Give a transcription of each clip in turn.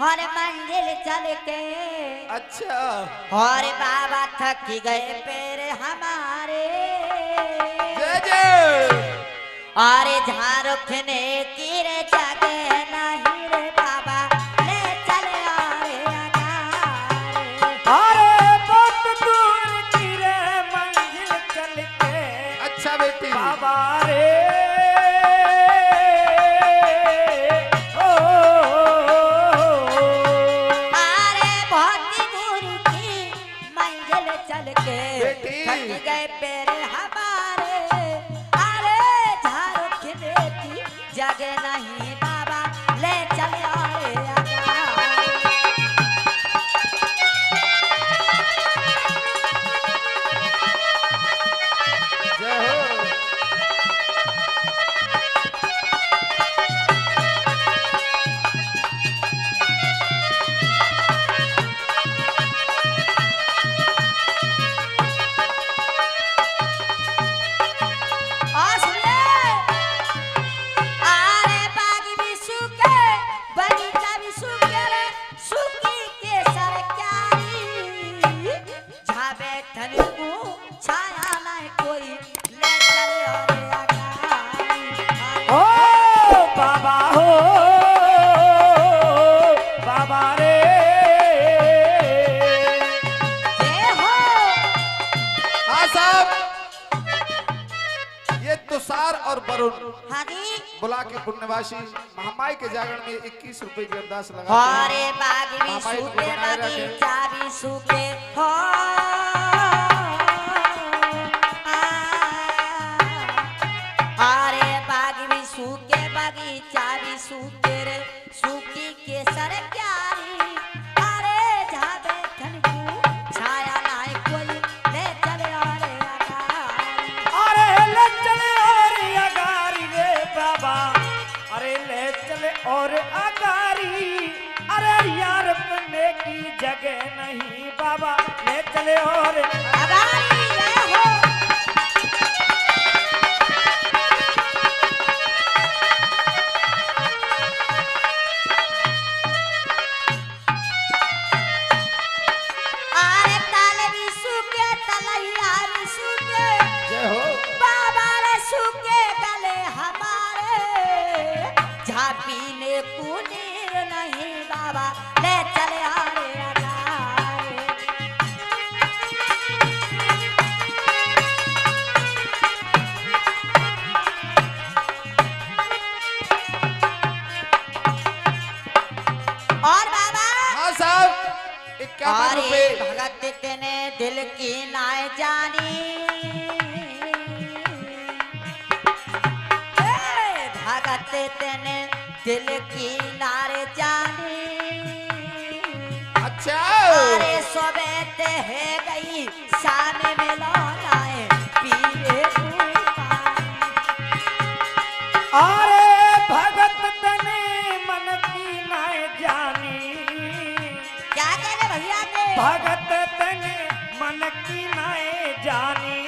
और मंजिल चल के। अच्छा और बाबा थक गए पैर हमारे। जय जय। और झारखने की रे जगह नहीं रे बाबा ले चले आरे अगारे। अरे बहुत दूर की रे मंजिल चल के। अच्छा बेटी बाबा रे चल के थक गए पैर हमारे। अरे झारखने की जगह नहीं बाबा ले चले आरे अगारे। जय हो। तुषार और वरुण बुला के पुण्यवासी महामाई के जागरण में 21 रुपए की अरदास लगा। अरे बाग भी सूखे बगीचा भी सूखे हो। अरे बाग भी सूखे बगीचा भी सूखे रे सूखी केसर क्यारी। अरे जहाँ बैठन को छाया लाए कोई ले चले आरे अगारी। अरे ले चले और अगारी रे बाबा। अरे ले चले और अगारी। अरे यार बनने की जगह नहीं बाबा ले चले और अगारी ले हो। जय हो। बाबा रे सूखे गले हमारे जहाँ पीने को नीर नहीं बाबा ले चले आरे अगारे। और बाबा हाँ साहब 51 रुपए। भगत तेने दिल की नाय जानी। भगत तेने दिल की नारे जानी। अच्छा अरे सोबत है गई शाम में लौटाए पीरे अरे भगत तने मन की नाय जानी। क्या कहने भैया ने भगत तने मन की नाय जानी।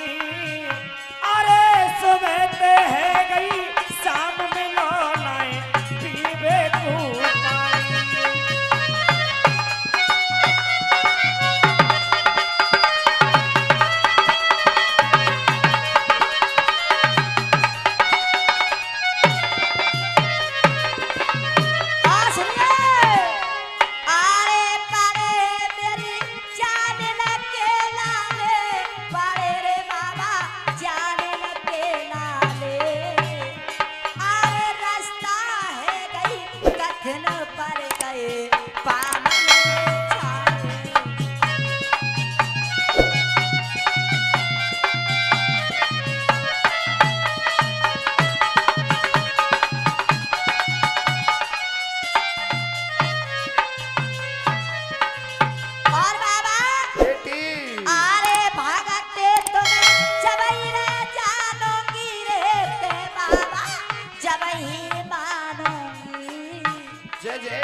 अरे सुबह है गई शाम में लौटाए पीवे को पानी।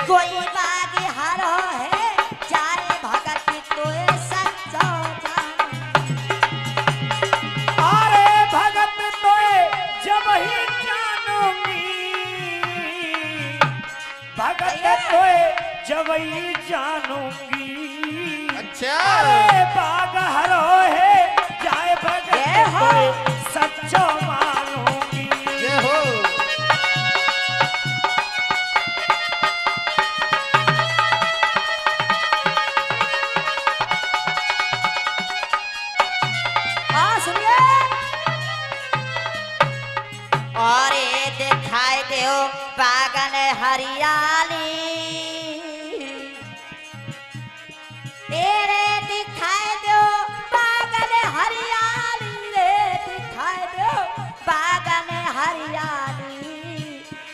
कोई बाग हरो है चारे भगत तो सच्चो अरे भगत तो जब ही जानूंगी। भगत तो जवई जानूंगी। अच्छा अरे बाग हरो है जाए भगत जय हो। कोई सच्चो मानूंगी। जय हो। हाँ सुनिए। और ये दिखाई दो बागन हरियाली, तेरे दिखाई दो बागन हरियाली रे, दिखाई दो बागन हरियाली।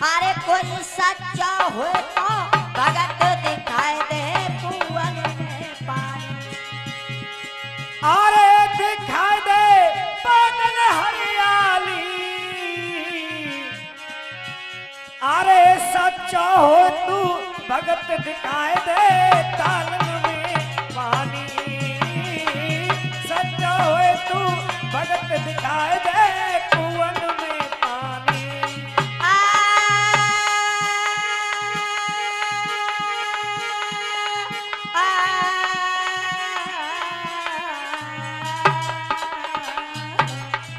अरे कोई सच्चा हो तो भगत दिखाई दे कुआं में पानी। अरे दिखाई दे बादल हरियाली, अरे सच्चा हो तू भगत दिखाई दे तालन में पानी। सच्चा हो तू भगत दिखाई दे कुआं में पानी।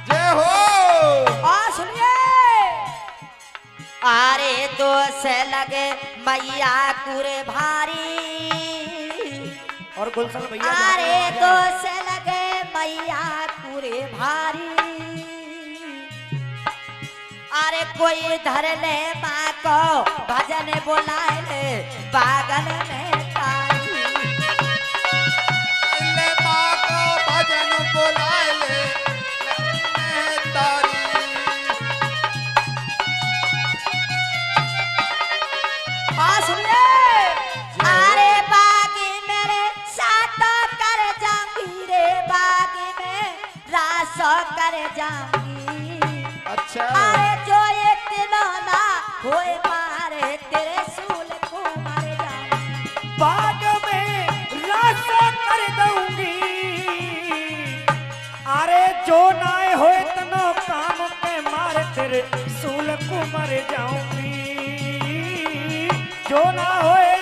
जय हो। और सुनिए। अरे दो से लगे मैया कुरे भारी, और गुलशन भैया अरे दो से लगे मैया कुरे भारी। अरे कोई धर ले माँ को भजन बोलाए ले बागन में तारी। ले माँ को भजन बोलाए ले मैं तारी। हाँ सुनिए। अरे बागी मेरे साथ कर जाऊंगी रे, बागी में रास कर जाऊंगी। अच्छा अरे जो ये तिलौना होए मारे तेरे सूल को मर जाऊंगी। बाग में रास कर दूंगी। अरे जो ना होए तनो काम के मार तेरे सूल को मर जाऊंगी। जो ना होए